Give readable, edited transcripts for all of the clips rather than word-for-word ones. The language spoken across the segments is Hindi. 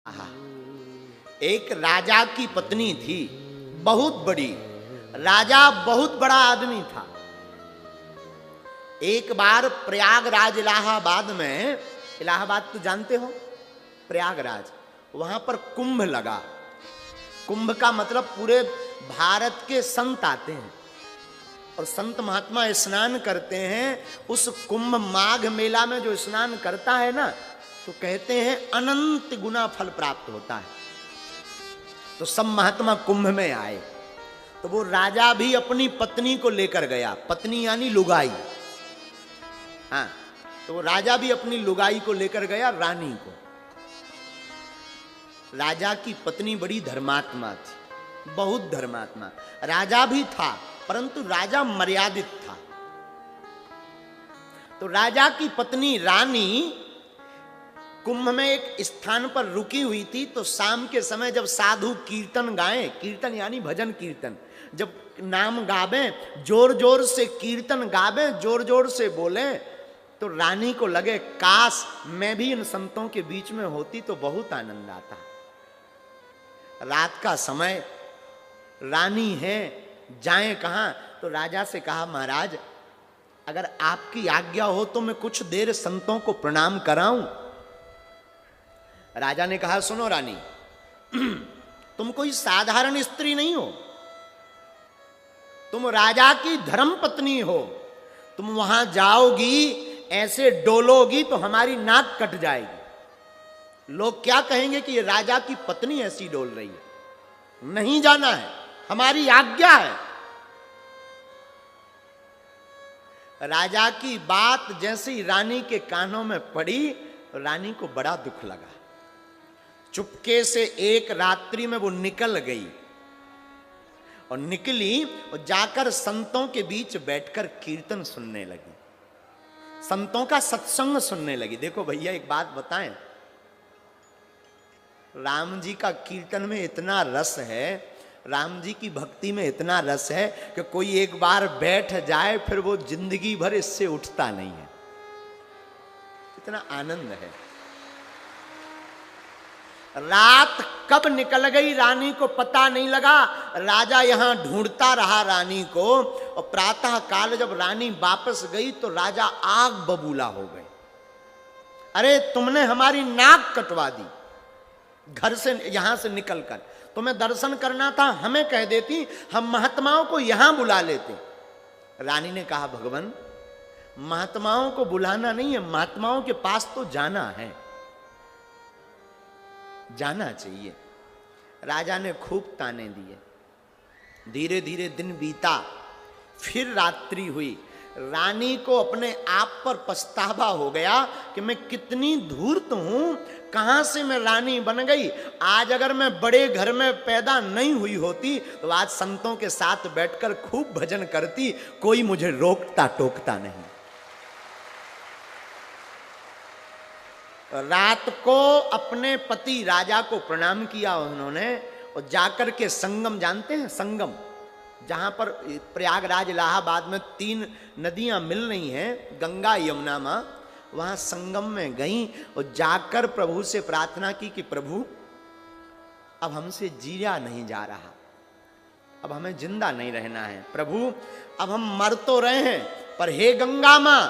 आहा, एक राजा की पत्नी थी, बहुत बड़ी। राजा बहुत बड़ा आदमी था। एक बार प्रयागराज इलाहाबाद में, इलाहाबाद तो जानते हो, प्रयागराज, वहां पर कुंभ लगा। कुंभ का मतलब पूरे भारत के संत आते हैं और संत महात्मा स्नान करते हैं। उस कुंभ माघ मेला में जो स्नान करता है ना, तो कहते हैं अनंत गुना फल प्राप्त होता है। तो सब महात्मा कुंभ में आए, तो वो राजा भी अपनी पत्नी को लेकर गया। पत्नी यानी लुगाई। हाँ, तो वो राजा भी अपनी लुगाई को लेकर गया, रानी को। राजा की पत्नी बड़ी धर्मात्मा थी, बहुत धर्मात्मा। राजा भी था, परंतु राजा मर्यादित था। तो राजा की पत्नी रानी कुंभ में एक स्थान पर रुकी हुई थी। तो शाम के समय जब साधु कीर्तन गाएं, कीर्तन यानी भजन कीर्तन, जब नाम गावें, जोर जोर से कीर्तन गावें, जोर जोर से बोलें, तो रानी को लगे काश मैं भी इन संतों के बीच में होती तो बहुत आनंद आता। रात का समय, रानी है, जाएं कहां? तो राजा से कहा, महाराज अगर आपकी आज्ञा हो तो मैं कुछ देर संतों को प्रणाम कराऊं। राजा ने कहा, सुनो रानी, तुम कोई साधारण स्त्री नहीं हो, तुम राजा की धर्म पत्नी हो। तुम वहां जाओगी, ऐसे डोलोगी तो हमारी नाक कट जाएगी। लोग क्या कहेंगे कि ये राजा की पत्नी ऐसी डोल रही है। नहीं जाना है, हमारी आज्ञा है। राजा की बात जैसे ही रानी के कानों में पड़ी, रानी को बड़ा दुख लगा। चुपके से एक रात्रि में वो निकल गई और निकली और जाकर संतों के बीच बैठकर कीर्तन सुनने लगी, संतों का सत्संग सुनने लगी। देखो भैया एक बात बताएं, राम जी का कीर्तन में इतना रस है, राम जी की भक्ति में इतना रस है कि कोई एक बार बैठ जाए फिर वो जिंदगी भर इससे उठता नहीं है। इतना आनंद है। रात कब निकल गई रानी को पता नहीं लगा। राजा यहां ढूंढता रहा रानी को, और प्रातः काल जब रानी वापस गई तो राजा आग बबूला हो गए। अरे तुमने हमारी नाक कटवा दी, घर से यहां से निकलकर। तुम्हें दर्शन करना था, हमें कह देती, हम महात्माओं को यहां बुला लेते। रानी ने कहा, भगवान महात्माओं को बुलाना नहीं है, महात्माओं के पास तो जाना है, जाना चाहिए। राजा ने खूब ताने दिए। धीरे धीरे दिन बीता, फिर रात्रि हुई। रानी को अपने आप पर पछतावा हो गया कि मैं कितनी धूर्त हूं, कहां से मैं रानी बन गई। आज अगर मैं बड़े घर में पैदा नहीं हुई होती तो आज संतों के साथ बैठकर खूब भजन करती, कोई मुझे रोकता टोकता नहीं। रात को अपने पति राजा को प्रणाम किया उन्होंने, और जाकर के संगम, जानते हैं संगम, जहां पर प्रयागराज इलाहाबाद में 3 नदियां मिल रही हैं, गंगा यमुना मां, वहां संगम में गई और जाकर प्रभु से प्रार्थना की कि प्रभु अब हमसे जिया नहीं जा रहा, अब हमें जिंदा नहीं रहना है। प्रभु अब हम मर तो रहे हैं, पर हे गंगा मां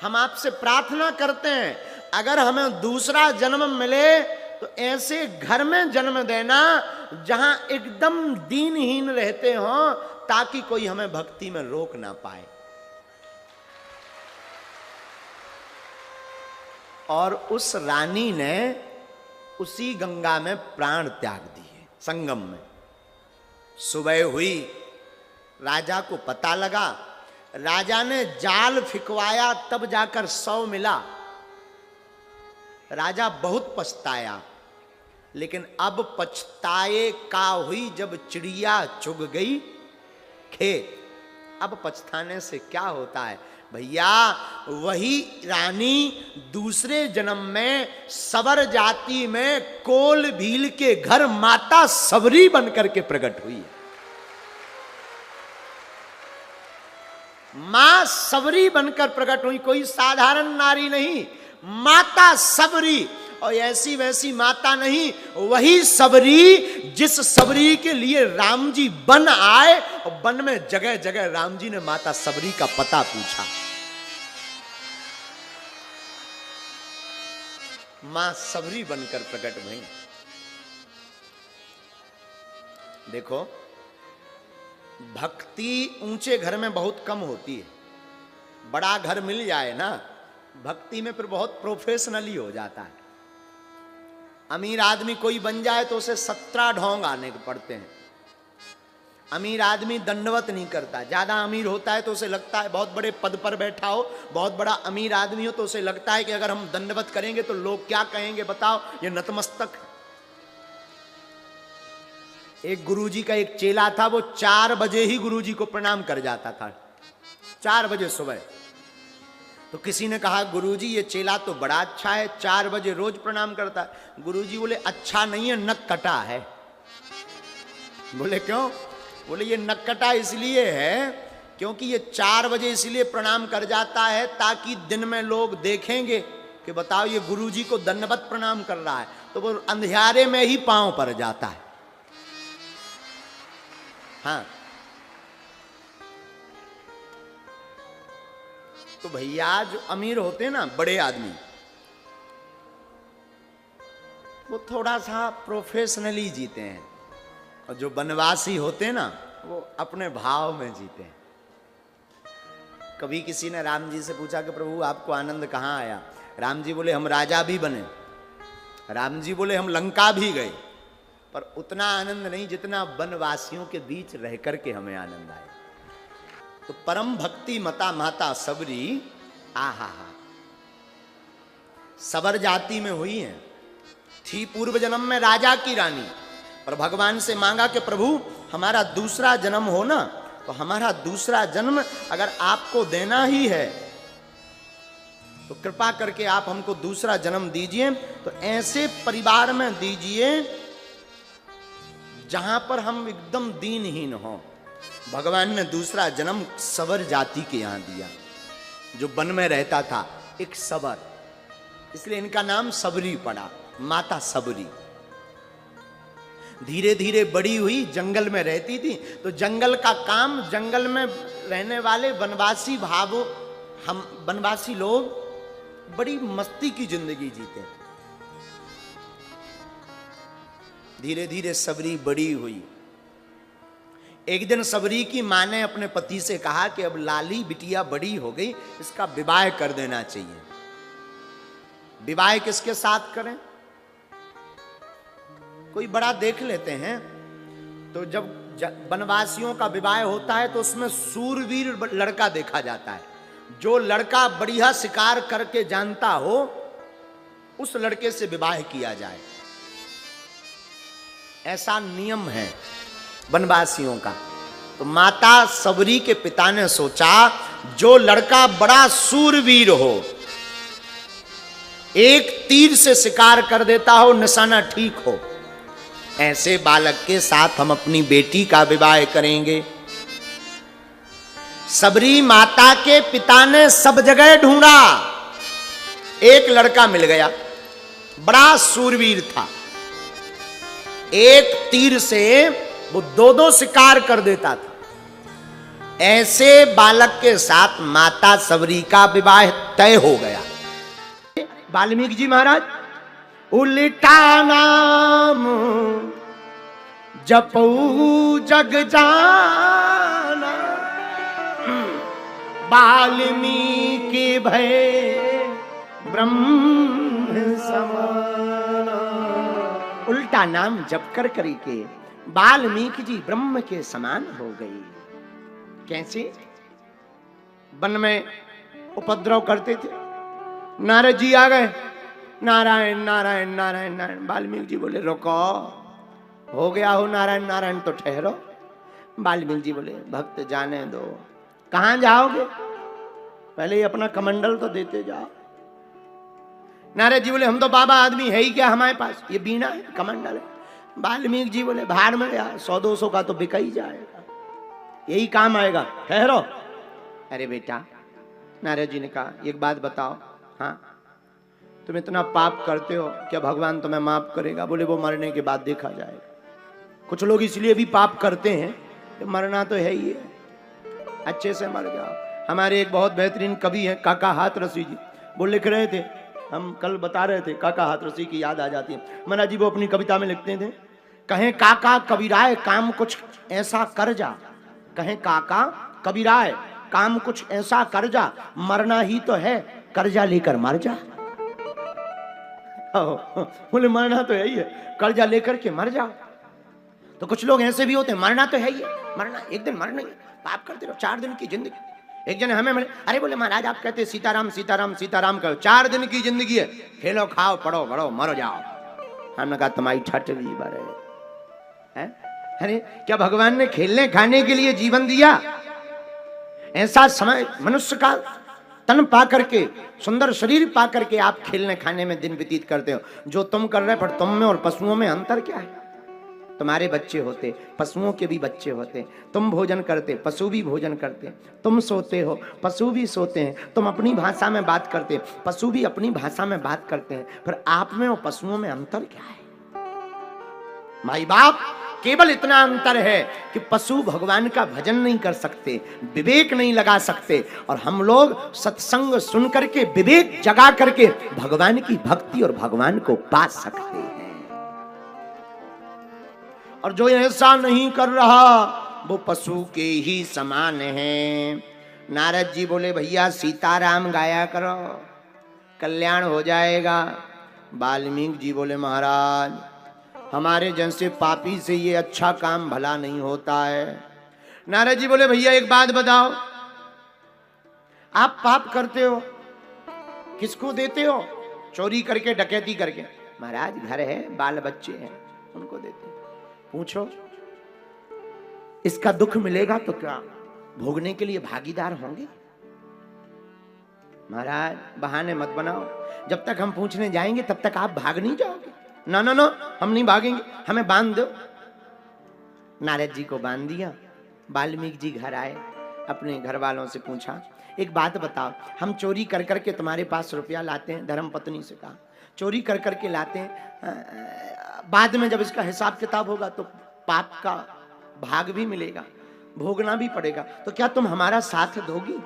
हम आपसे प्रार्थना करते हैं, अगर हमें दूसरा जन्म मिले तो ऐसे घर में जन्म देना जहां एकदम दीनहीन रहते हो, ताकि कोई हमें भक्ति में रोक ना पाए। और उस रानी ने उसी गंगा में प्राण त्याग दिए, संगम में। सुबह हुई, राजा को पता लगा, राजा ने जाल फिकवाया, तब जाकर शव मिला। राजा बहुत पछताया, लेकिन अब पछताए का हुई जब चिड़िया चुग गई खेत। अब पछताने से क्या होता है भैया? वही रानी दूसरे जन्म में सवर जाति में कोल भील के घर माता सबरी बनकर के प्रकट हुई है। मां सबरी बनकर प्रकट हुई, कोई साधारण नारी नहीं, माता सबरी। और ऐसी वैसी माता नहीं, वही सबरी, जिस सबरी के लिए राम जी वन आए और वन में जगह जगह राम जी ने माता सबरी का पता पूछा। मां सबरी बनकर प्रकट भई। देखो, भक्ति ऊंचे घर में बहुत कम होती है। बड़ा घर मिल जाए ना, भक्ति में फिर बहुत प्रोफेशनली हो जाता है। अमीर आदमी कोई बन जाए तो उसे 17 ढोंग आने पड़ते हैं। अमीर आदमी दंडवत नहीं करता। ज्यादा अमीर होता है तो उसे लगता है, बहुत बड़े पद पर बैठा हो, बहुत बड़ा अमीर आदमी हो, तो उसे लगता है कि अगर हम दंडवत करेंगे तो लोग क्या कहेंगे, बताओ, ये नतमस्तक है। एक गुरुजी का एक चेला था, वो 4 बजे ही गुरुजी को प्रणाम कर जाता था, 4 बजे सुबह। तो किसी ने कहा, गुरुजी ये चेला तो बड़ा अच्छा है, 4 बजे रोज प्रणाम करता है। गुरुजी बोले, अच्छा नहीं है, नक कटा है। बोले क्यों? बोले ये नक कटा इसलिए है क्योंकि ये 4 बजे इसलिए प्रणाम कर जाता है ताकि दिन में लोग देखेंगे कि बताओ ये गुरुजी को दंडवत प्रणाम कर रहा है, तो वो अंधियारे में ही पांव पर जाता है। हाँ, तो भैया जो अमीर होते हैं ना, बड़े आदमी, वो थोड़ा सा प्रोफेशनली जीते हैं, और जो बनवासी होते हैं ना, वो अपने भाव में जीते हैं। कभी किसी ने राम जी से पूछा कि प्रभु आपको आनंद कहाँ आया? राम जी बोले, हम राजा भी बने। राम जी बोले, हम लंका भी गए, पर उतना आनंद नहीं जितना वनवासियों के बीच रह करके हमें आनंद आया। तो परम भक्ति मता माता सबरी, आहा हा, सबर जाति में हुई है, थी पूर्व जन्म में राजा की रानी, पर भगवान से मांगा कि प्रभु हमारा दूसरा जन्म हो ना, तो हमारा दूसरा जन्म अगर आपको देना ही है तो कृपा करके आप हमको दूसरा जन्म दीजिए, तो ऐसे परिवार में दीजिए जहां पर हम एकदम दीनहीन हो। भगवान ने दूसरा जन्म सबर जाति के यहां दिया, जो वन में रहता था, एक सबर, इसलिए इनका नाम सबरी पड़ा, माता सबरी। धीरे धीरे बड़ी हुई, जंगल में रहती थी, तो जंगल का काम, जंगल में रहने वाले वनवासी भाव, हम वनवासी लोग बड़ी मस्ती की जिंदगी जीते। धीरे धीरे सबरी बड़ी हुई। एक दिन सबरी की मां ने अपने पति से कहा कि अब लाली बिटिया बड़ी हो गई, इसका विवाह कर देना चाहिए। विवाह किसके साथ करें? कोई बड़ा देख लेते हैं। तो जब वनवासियों का विवाह होता है तो उसमें सूरवीर लड़का देखा जाता है। जो लड़का बढ़िया शिकार करके जानता हो, उस लड़के से विवाह किया जाए, ऐसा नियम है वनवासियों का। तो माता सबरी के पिता ने सोचा, जो लड़का बड़ा सूरवीर हो, एक तीर से शिकार कर देता हो, निशाना ठीक हो, ऐसे बालक के साथ हम अपनी बेटी का विवाह करेंगे। सबरी माता के पिता ने सब जगह ढूंढा, एक लड़का मिल गया, बड़ा सूरवीर था, एक तीर से वो 2-2 शिकार कर देता था। ऐसे बालक के साथ माता सबरी का विवाह तय हो गया। वाल्मीकि जी महाराज, उल्टा नाम जपऊ जग जाना, वाल्मीकि भय ब्रह्म समाना। उल्टा नाम जप कर करके वाल्मीकि जी ब्रह्म के समान हो गई। कैसे? वन में उपद्रव करते थे, नारद जी आ गए, नारायण नारायण नारायण नारायण। वाल्मीकि जी बोले, रुको, हो गया हो नारायण नारायण तो ठहरो। वाल्मीकि जी बोले, भक्त जाने दो। कहां जाओगे? पहले अपना कमंडल तो देते जाओ। नारद जी बोले, हम तो बाबा आदमी है ही क्या हमारे पास, ये बीना है, कमंडल है। वाल्मीकि जी बोले, भाड़ में गया, 100-200 का तो बिका ही जाएगा, यही काम आएगा, ठहरो। अरे बेटा, नारद जी ने कहा, एक बात बताओ। हाँ, तुम इतना पाप करते हो, क्या भगवान तुम्हें माफ करेगा? बोले वो मरने के बाद देखा जाएगा। कुछ लोग इसलिए भी पाप करते हैं कि मरना तो है ही है, अच्छे से मर जाओ। हमारे एक बहुत बेहतरीन कवि हैं काका हाथरसी जी, वो लिख रहे थे, हम कल बता रहे थे, काका हाथरसी की याद आ जाती है। महाराज जी वो अपनी कविता में लिखते थे, कहें काका कबीराय काम कुछ ऐसा कर जा, कहें काका कबीराय काम कुछ ऐसा कर जा, मरना ही तो है कर्जा लेकर मर जा। बोले मरना तो है ही है, कर्जा लेकर के मर जाओ। तो कुछ लोग ऐसे भी होते हैं, मरना तो है ही है, मरना एक दिन मरना ही, पाप करते रहो, 4 दिन की जिंदगी। एक जन हमें मिले, अरे बोले महाराज आप कहते सीताराम सीताराम सीताराम करो, 4 दिन की जिंदगी है, खेलो खाओ पढ़ो बढ़ो मरो जाओ। हमने कहा तुम्हारी ठटली बारे है? अरे क्या भगवान ने खेलने खाने के लिए जीवन दिया? ऐसा समय मनुष्य का तन पा करके, सुंदर शरीर पा करके आप खेलने खाने में दिन व्यतीत करते हो। जो तुम कर रहे, पर तुम में और पशुओं में अंतर क्या है? तुम्हारे बच्चे होते, पशुओं के भी बच्चे होते, तुम भोजन करते, पशु भी भोजन करते, तुम सोते हो, पशु भी सोते हैं, तुम अपनी भाषा में बात करते, पशु भी अपनी भाषा में बात करते हैं, फिर आप में और पशुओं में अंतर क्या है? माई बाप केवल इतना अंतर है कि पशु भगवान का भजन नहीं कर सकते, विवेक नहीं लगा सकते, और हम लोग सत्संग सुन करके विवेक जगा करके भगवान की भक्ति और भगवान को पा सकते हैं। और जो ऐसा नहीं कर रहा वो पशु के ही समान है। नारद जी बोले भैया सीताराम गाया करो, कल्याण हो जाएगा। वाल्मीकि जी बोले महाराज हमारे जैसे पापी से ये अच्छा काम भला नहीं होता है। नारद जी बोले भैया एक बात बताओ, आप पाप करते हो किसको देते हो? चोरी करके डकैती करके? महाराज घर है, बाल बच्चे हैं, उनको देते। पूछो इसका दुख मिलेगा तो क्या भोगने के लिए भागीदार होंगे? महाराज बहाने मत बनाओ, जब तक हम पूछने जाएंगे तब तक आप भाग नहीं जाओगे। ना ना ना हम नहीं भागेंगे, हमें बांध दो। नारद जी को बांध दिया। वाल्मीकि जी घर आए, अपने घर वालों से पूछा एक बात बताओ, हम चोरी कर करके तुम्हारे पास रुपया लाते हैं, धर्म पत्नी से कहा चोरी कर करके लाते हैं, बाद में जब इसका हिसाब किताब होगा तो पाप का भाग भी मिलेगा, भोगना भी पड़ेगा, तो क्या तुम हमारा साथ दोगी?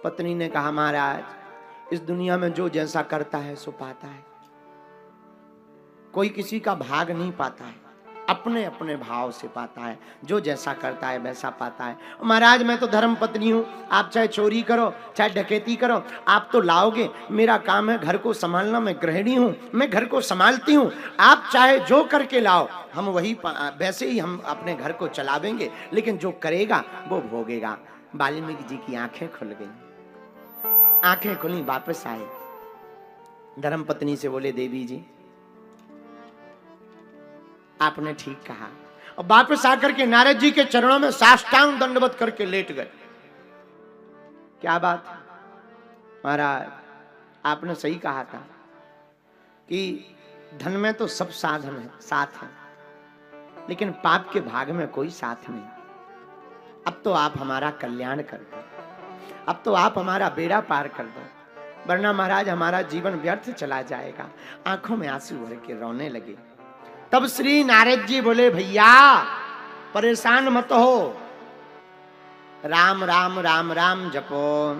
पत्नी ने कहा महाराज इस दुनिया में जो जैसा करता है सो पाता है, कोई किसी का भाग नहीं पाता है, अपने अपने भाव से पाता है, जो जैसा करता है वैसा पाता है। महाराज मैं तो धर्म पत्नी हूं, आप चाहे चोरी करो चाहे डकैती करो, आप तो लाओगे, मेरा काम है घर को संभालना, मैं गृहिणी हूं, मैं घर को संभालती हूं, आप चाहे जो करके लाओ हम वही वैसे ही हम अपने घर को चलावेंगे, लेकिन जो करेगा वो भोगेगा। वाल्मीकि जी की आंखें खुल गई, आंखें खुली, वापस आए, धर्म पत्नी से बोले देवी जी आपने ठीक कहा, और वापस आकर के नारद जी के चरणों में साष्टांग दंडवत करके लेट गए। क्या बात है महाराज, आपने सही कहा था कि धन में तो सब साधन है, साथ है, लेकिन पाप के भाग में कोई साथ नहीं। अब तो आप हमारा कल्याण कर दो, अब तो आप हमारा बेड़ा पार कर दो, वरना महाराज हमारा जीवन व्यर्थ चला जाएगा। आंखों में आंसू भर के रोने लगे। तब श्री नारद जी बोले भैया परेशान मत हो, राम राम राम राम जपो,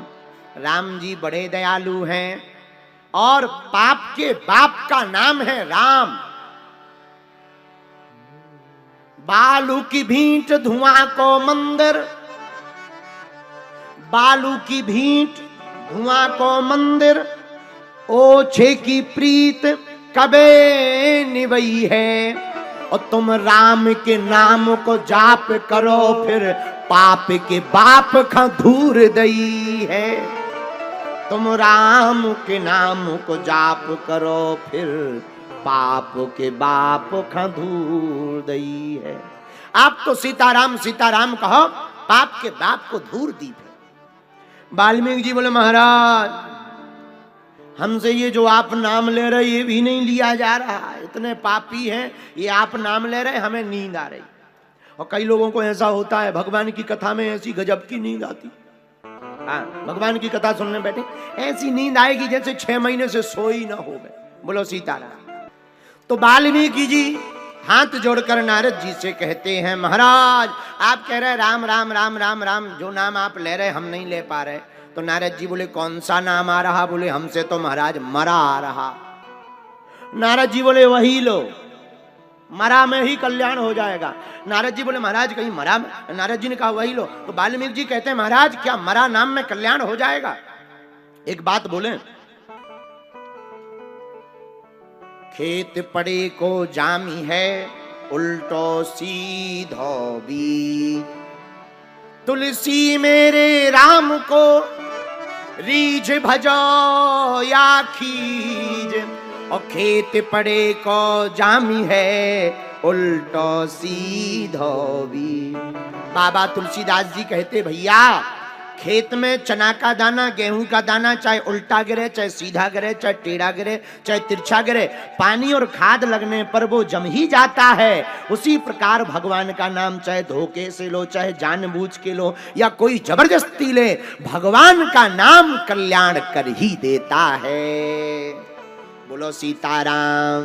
राम जी बड़े दयालु हैं और पाप के बाप का नाम है राम। बालू की भींट धुआं को मंदिर, बालू की भींट धुआं को मंदिर, ओछे की प्रीत कबे निवई है, और तुम राम के नाम को जाप करो फिर पाप के बाप खा धूर दई है। तुम राम के नाम को जाप करो फिर पाप के बाप खा धूर दई है। आप तो सीताराम सीताराम कहो, पाप के बाप को धूर दी। वाल्मीकि जी बोले महाराज हमसे ये जो आप नाम ले रहे ये भी नहीं लिया जा रहा, इतने पापी हैं, ये आप नाम ले रहे हमें नींद आ रही। और कई लोगों को ऐसा होता है भगवान की कथा में ऐसी गजब की नींद आती, हाँ, भगवान की कथा सुनने बैठे, ऐसी नींद आएगी जैसे 6 महीने से सोई ना हो गए। बोलो सीताराम। तो वाल्मीकि जी हाथ जोड़कर नारद जी से कहते हैं, महाराज आप कह रहे राम राम राम राम राम, जो नाम आप ले रहे हम नहीं ले पा रहे। तो नारद जी बोले कौन सा नाम आ रहा? बोले हमसे तो महाराज मरा आ रहा। नारद जी बोले वही लो, मरा में ही कल्याण हो जाएगा। नारद जी बोले महाराज कहीं मरा में? नारद जी ने कहा वही लो। तो वाल्मीकि जी कहते हैं महाराज क्या मरा नाम में कल्याण हो जाएगा? एक बात बोले, खेत पड़े को जामी है उल्टो सीधो भी, तुलसी मेरे राम को रीझ भजो या खीज, और खेत पड़े को जामी है उल्टो सीधो भी। बाबा तुलसीदास जी कहते भैया खेत में चना का दाना, गेहूं का दाना चाहे उल्टा गिरे, चाहे सीधा गिरे, चाहे टेढ़ा गिरे, चाहे तिरछा गिरे, पानी और खाद लगने पर वो जम ही जाता है। उसी प्रकार भगवान का नाम चाहे धोखे से लो, चाहे जानबूझ के लो, या कोई जबरदस्ती ले, भगवान का नाम कल्याण कर ही देता है। बोलो सीताराम।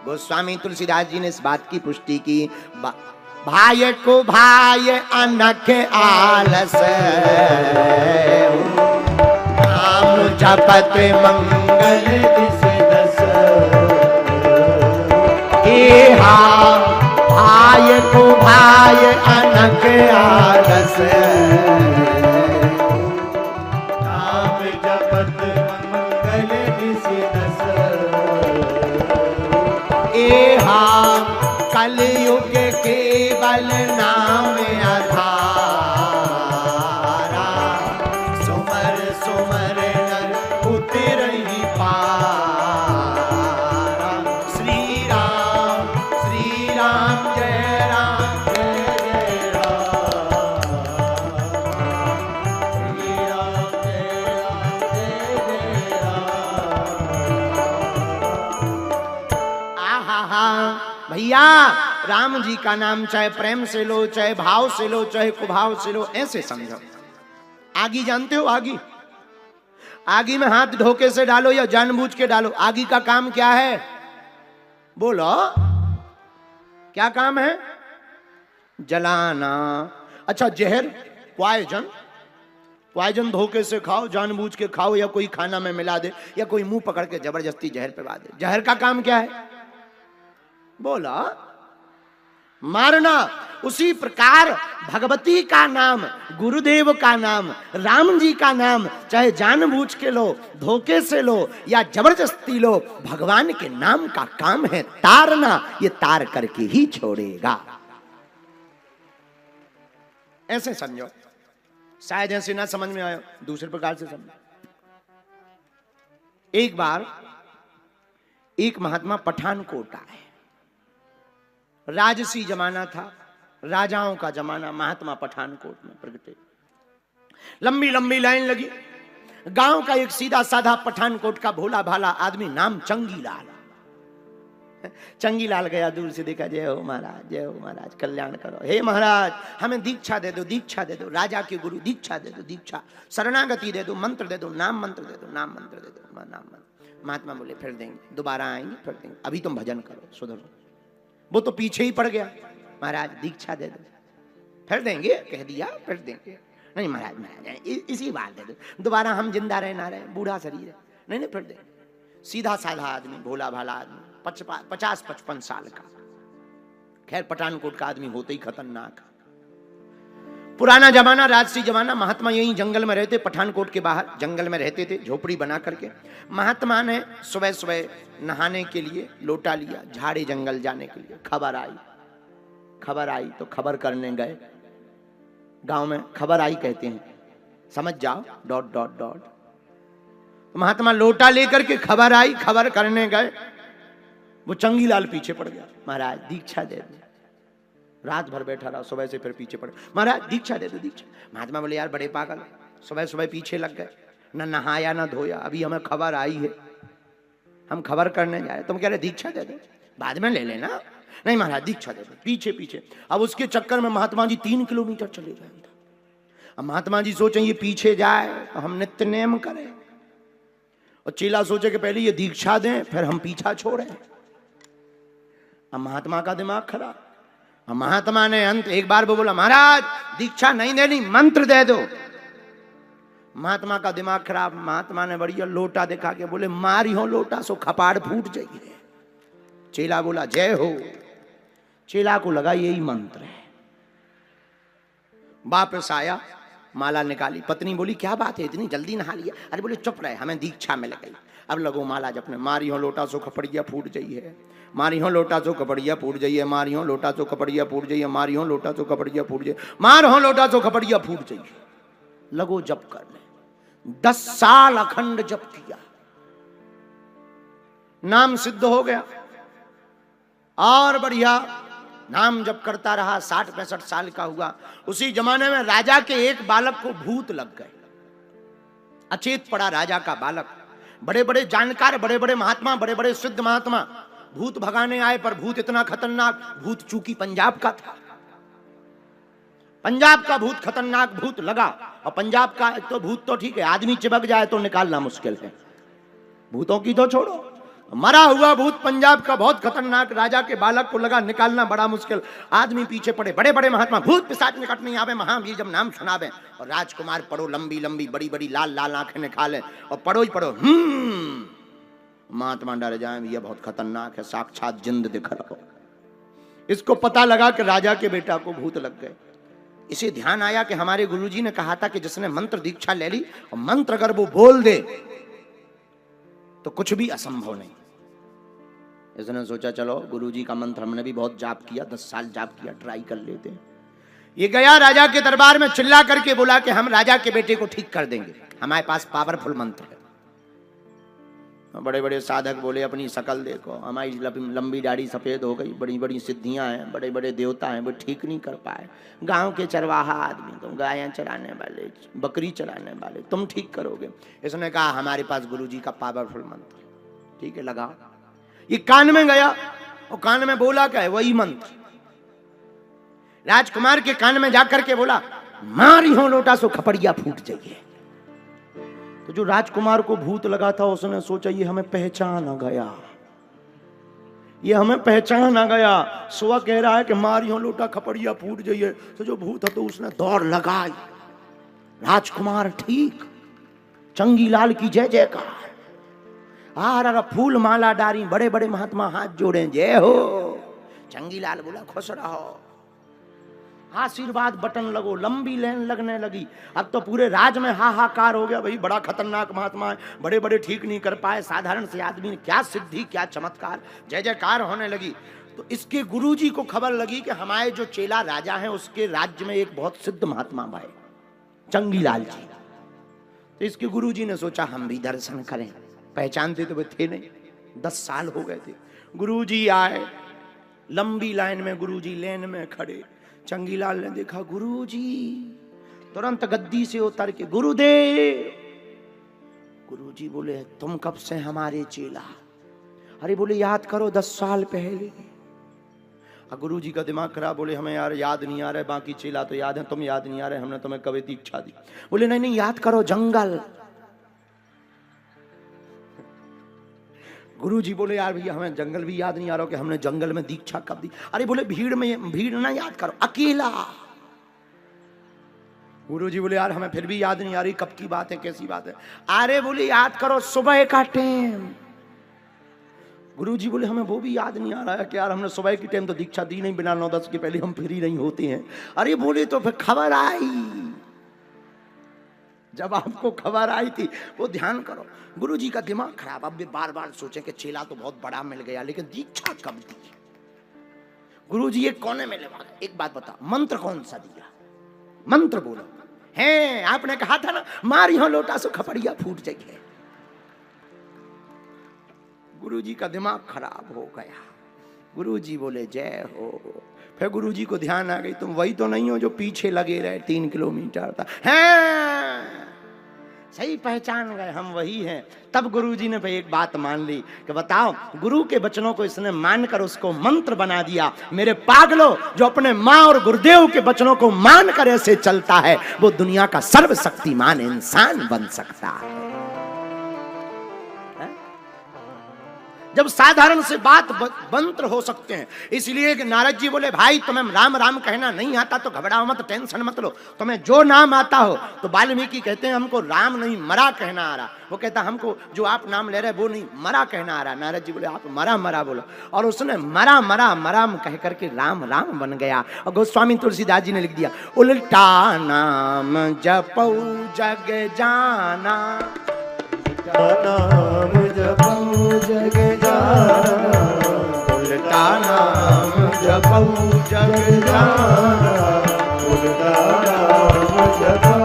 गोस्वामी तुलसीदास जी ने इस बात की पुष्टि की। भाई को भाई अनख आलस, नाम जपत मंगल दिस, भाई को भाई अनख आलस, नाम जपत मंगल दिस, कलयुग केवल नाम आधारा, सुमर सुमर नर उतरहि पारा। श्री राम जय राम जय जय राम, श्री राम जय जय राम। आहा भैया राम जी का नाम चाहे प्रेम से लो, चाहे भाव से लो, चाहे कुभाव से लो, ऐसे समझो। आगी जानते हो? आगी, आगी में हाथ धोखे से डालो या जानबूझ के डालो, आगी का काम क्या है? बोलो क्या काम है? जलाना। अच्छा जहर, पॉइजन, पॉइजन धोखे से खाओ, जानबूझ के खाओ, या कोई खाना में मिला दे, या कोई मुंह पकड़ के जबरदस्ती जहर पिला दे, जहर का काम क्या है? बोला मारना। उसी प्रकार भगवती का नाम, गुरुदेव का नाम, राम जी का नाम चाहे जानबूझ के लो, धोखे से लो, या जबरदस्ती लो, भगवान के नाम का काम है तारना। ये तार करके ही छोड़ेगा। ऐसे समझो। शायद ऐसे ना समझ में आयो, दूसरे प्रकार से समझो। एक बार एक महात्मा पठानकोट आए। राजसी जमाना था, राजाओं का जमाना। महात्मा पठानकोट में प्रगटे। लंबी लंबी लाइन लगी। गांव का एक सीधा साधा पठानकोट का भोला भाला आदमी, नाम चंगीलाल। चंगीलाल गया, दूर से देखा, जय हो महाराज, जय हो महाराज, कल्याण करो। हे महाराज हमें दीक्षा दे दो, दीक्षा दे दो, राजा के गुरु दीक्षा दे दो, दीक्षा, शरणागति दे दो, मंत्र दे दो, नाम मंत्र दे दो, नाम मंत्र दे दो, नाम मंत्र। महात्मा बोले फिर देंगे, दोबारा आएंगे फिर देंगे, अभी तुम भजन करो, सुधरो। वो तो पीछे ही पड़ गया। महाराज दीक्षा दे दो, फिर देंगे, कह दिया फिर देंगे। नहीं महाराज, महाराज इसी बार दे दो, दोबारा हम जिंदा रहे ना रहे, बूढ़ा शरीर है। नहीं नहीं फिर देंगे। सीधा साधा आदमी, भोला भाला आदमी, 50-55 साल का। खैर पठानकोट का आदमी होते ही खतरनाक। पुराना जमाना, राजसी जमाना। महात्मा यही जंगल में रहते, पठानकोट के बाहर जंगल में रहते थे, झोपड़ी बना करके। महात्मा ने सुबह सुबह नहाने के लिए लोटा लिया, झाड़ी जंगल जाने के लिए। खबर आई तो खबर करने गए। गांव में खबर आई कहते हैं, समझ जाओ, ... तो महात्मा लोटा लेकर के खबर आई, खबर करने गए। वो चंगीलाल पीछे पड़ गया। महाराज दीक्षा दे दो। रात भर बैठा रहा, सुबह से फिर पीछे पड़े। महाराज दीक्षा दे दो, दीक्षा। महात्मा बोले यार बड़े पागल, सुबह सुबह पीछे लग गए, ना नहाया ना धोया, अभी हमें खबर आई है, हम खबर करने जाए, तुम कह रहे दीक्षा दे दो, बाद में ले लेना। नहीं महाराज दीक्षा दे दो, पीछे पीछे। अब उसके चक्कर में महात्मा जी 3 किलोमीटर चले गए। अब महात्मा जी सोचे ये पीछे जाए तो हम नित्य नेम करें, और चेला सोचे कि पहले ये दीक्षा दें फिर हम पीछा छोड़ें। अब महात्मा का दिमाग खराब। अब महात्मा ने अंत एक बार वो बोला, महाराज दीक्षा नहीं देनी, मंत्र दे दो। महात्मा का दिमाग खराब। महात्मा ने बढ़िया लोटा दिखा के बोले, मारी हो लोटा सो खपाड़ फूट जाइए। चेला बोला जय हो। चेला को लगा यही मंत्र है। वापस आया, माला निकाली। पत्नी बोली क्या बात है, इतनी जल्दी नहा लिया? अरे बोले चुप रहे, हमें दीक्षा मिल गई। अब लगो माला जपने, मारी हो लोटा सो खपड़िया फूट जाइए, मारी हो लोटा सो कपड़िया फूट जाइए, मारी हो लोटा सो कपड़िया फूट जाइए, मारी हो लोटा सो कपड़िया फूट जाइए, मार हो लोटा सो कपड़िया फूट जाइए। लगो जप करने। 10 साल अखंड जप किया, नाम सिद्ध हो गया और बढ़िया नाम जप करता रहा। 60-65 साल का हुआ। उसी जमाने में राजा के एक बालक को भूत लग गए। अचेत पड़ा राजा का बालक। बड़े बड़े जानकार, बड़े बड़े महात्मा, बड़े बड़े सिद्ध महात्मा भूत भगाने आए, पर भूत इतना खतरनाक। भूत चूंकि पंजाब का था, पंजाब का भूत खतरनाक भूत लगा। और पंजाब का तो भूत तो ठीक है, आदमी चिपक जाए तो निकालना मुश्किल है, भूतों की तो छोड़ो। मरा हुआ भूत पंजाब का बहुत खतरनाक, राजा के बालक को लगा निकालना बड़ा मुश्किल। आदमी पीछे पड़े, बड़े बड़े महात्मा, भूत पिशाच निकट नहीं आवे, महावीर जब नाम सुनावे। और राजकुमार पढ़ो, लंबी लंबी बड़ी बड़ी लाल लाल आंखें निकाले और पढ़ो ही पढ़ो। महात्मा डर जाए, ये बहुत खतरनाक है, साक्षात जिंद दिख रहा हो। इसको पता लगा कि राजा के बेटा को भूत लग गए। इसे ध्यान आया कि हमारे गुरुजी ने कहा था कि जिसने मंत्र दीक्षा ले ली और मंत्र अगर वो बोल दे तो कुछ भी असंभव नहीं। इसने सोचा चलो गुरुजी का मंत्र हमने भी बहुत जाप किया, 10 साल जाप किया, ट्राई कर लेते हैं। ये गया राजा के दरबार में, चिल्ला करके बोला कि हम राजा के बेटे को ठीक कर देंगे, हमारे पास पावरफुल मंत्र है। बड़े बड़े साधक बोले अपनी शकल देखो, हमारी लंबी दाढ़ी सफेद हो गई, बड़ी बड़ी सिद्धियां हैं, बड़े बड़े देवता हैं, वो ठीक नहीं कर पाए। गांव के चरवाहा आदमी, तुम गायें चराने वाले, बकरी चराने वाले, तुम ठीक करोगे। इसने कहा हमारे पास गुरुजी का पावरफुल मंत्र, ठीक है लगा। ये कान में गया और कान में बोला क्या है, वही मंत्र। राजकुमार के कान में जाकर के बोला, मारी हो लोटा सो खपड़िया फूट जाइए। तो जो राजकुमार को भूत लगा था उसने सोचा ये हमें पहचान आ गया, ये हमें पहचान आ गया। सुआ कह रहा है कि मारियो लोटा खपड़िया फूट जाइए। तो जो भूत था तो उसने दौड़ लगाई। राजकुमार ठीक, चंगी लाल की जय जयकार। आर फूल माला डारी, बड़े बड़े महात्मा हाथ जोड़े, जय हो। चंगी लाल बोला खुश रहो, आशीर्वाद बटन लगो। लंबी लाइन लगने लगी। अब तो पूरे राज में हाहाकार हो गया, भाई बड़ा खतरनाक महात्मा है, बड़े बड़े ठीक नहीं कर पाए, साधारण से आदमी ने क्या सिद्धि क्या चमत्कार, जय जयकार होने लगी। तो इसके गुरुजी को खबर लगी कि हमारे जो चेला राजा हैं उसके राज्य में एक बहुत सिद्ध महात्मा भाई चंगी लाल जी। तो इसके गुरुजी ने सोचा हम भी दर्शन करें। पहचानते तो वे थे नहीं, 10 साल हो गए थे। गुरुजी आए, लंबी लाइन में गुरुजी लेन में खड़े। चंगीलाल ने देखा गुरुजी, तुरंत गद्दी से उतर के गुरुदेव। गुरुजी बोले तुम कब से हमारे चेला? अरे बोले याद करो 10 साल पहले। गुरुजी का दिमाग खराब, बोले हमें यार याद नहीं आ रहा है, बाकी चेला तो याद है, तुम याद नहीं आ रहे, हमने तुम्हें कभी दीक्षा दी। बोले नहीं नहीं याद करो, जंगल। गुरुजी बोले यार भैया हमें जंगल भी याद नहीं आ रहा कि हमने जंगल में दीक्षा कब दी। अरे बोले भीड़ ना याद करो, अकेला। गुरुजी बोले यार हमें फिर भी याद नहीं आ रही, कब की बात है, कैसी बात है? अरे बोले याद करो, सुबह का टाइम। गुरुजी बोले हमें वो भी याद नहीं आ रहा है कि यार हमने सुबह की टाइम तो दीक्षा दी नहीं, बिना 9-10 के पहले हम फ्री नहीं होते हैं। अरे बोले तो फिर खबर आई, जब आपको खबर आई थी वो ध्यान करो। गुरुजी का दिमाग खराब। अब भी बार बार सोचे कि चेला तो बहुत बड़ा मिल गया, लेकिन दीक्षा कब दी? गुरुजी एक कोने में लगा, एक बात बता, मंत्र कौन सा दिया? मंत्र बोलो। हैं आपने कहा था ना मारी हो लोटा सो खपड़िया फूट जाइए। गुरुजी का दिमाग खराब हो गया। गुरुजी बोले जय हो। फिर गुरुजी को ध्यान आ गई, तुम वही तो नहीं हो जो पीछे लगे रहे 3 किलोमीटर तक। हैं सही पहचान गए हम वही हैं। तब गुरुजी ने भाई एक बात मान ली कि बताओ, गुरु के वचनों को इसने मानकर उसको मंत्र बना दिया। मेरे पागलों, जो अपने माँ और गुरुदेव के वचनों को मानकर ऐसे चलता है वो दुनिया का सर्वशक्तिमान इंसान बन सकता है। जब साधारण से बात मंत्र हो सकते हैं। इसलिए कि नारद जी बोले भाई तुम्हें राम राम कहना नहीं आता तो घबराओ मत, टेंशन मत लो, तुम्हें जो नाम आता हो। तो वाल्मीकि कहते हैं हमको राम नहीं मरा कहना आ रहा। वो कहता हमको जो आप नाम ले रहे वो नहीं मरा कहना आ रहा। नारद जी बोले आप मरा मरा बोलो, और उसने मरा मरा मराम कह करके राम राम बन गया। और गोस्वामी तुलसीदास जी ने लिख दिया उल्टा नाम जपौ जग जाना, नाम जपौ जग जाना, उल्टा नाम जपौ जग जाना, उल्टा नाम जपौ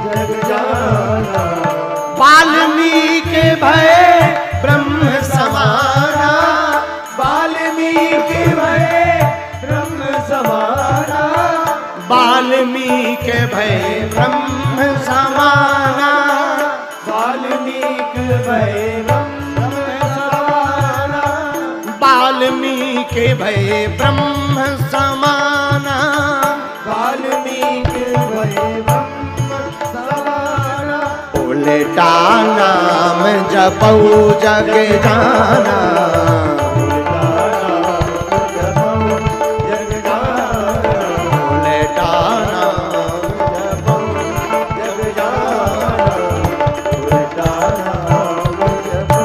जग जाना। वाल्मीकि भय ब्रह्म समाना, वाल्मीकि भय ब्रह्म समाना, वाल्मीकि भय ब्रह्म समाना, वाल्मीकि भय ब्रह्म समाना, वाल्मीकि भय ब्रह्म समाना, वाल्मीकि भय ब्रह्म समाना। उल्टा नाम जपौ जग जाना, उल्टा नाम जपौ जग जाना, उल्टा नाम जपौ जग जाना, उल्टा नाम जपौ।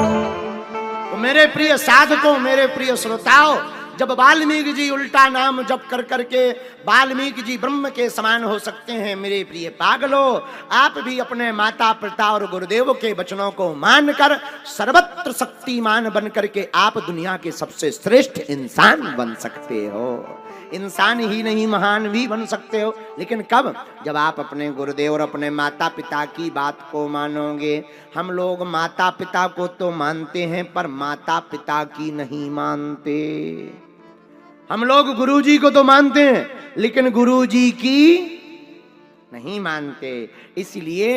तो मेरे प्रिय साधकों, मेरे प्रिय श्रोताओं, जब वाल्मीकि जी उल्टा नाम जप कर करके वाल्मीकि जी ब्रह्म के समान हो सकते हैं, मेरे प्रिय पागलों, आप भी अपने माता पिता और गुरुदेव के वचनों को मानकर सर्वत्र शक्तिमान बन करके आप दुनिया के सबसे श्रेष्ठ इंसान बन सकते हो। इंसान ही नहीं महान भी बन सकते हो, लेकिन कब? जब आप अपने गुरुदेव और अपने माता पिता की बात को मानोगे। हम लोग माता पिता को तो मानते हैं पर माता पिता की नहीं मानते। हम लोग गुरुजी को तो मानते हैं लेकिन गुरुजी की नहीं मानते। इसलिए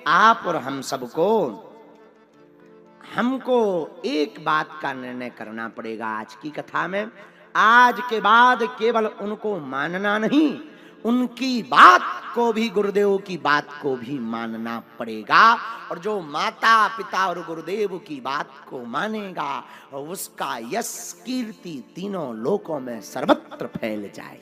आप और हम सबको हमको एक बात का निर्णय करना पड़ेगा आज की कथा में। आज के बाद केवल उनको मानना नहीं, उनकी बात को भी, गुरुदेव की बात को भी मानना पड़ेगा। और जो माता पिता और गुरुदेव की बात को मानेगा उसका यश कीर्ति तीनों लोकों में सर्वत्र फैल जाए।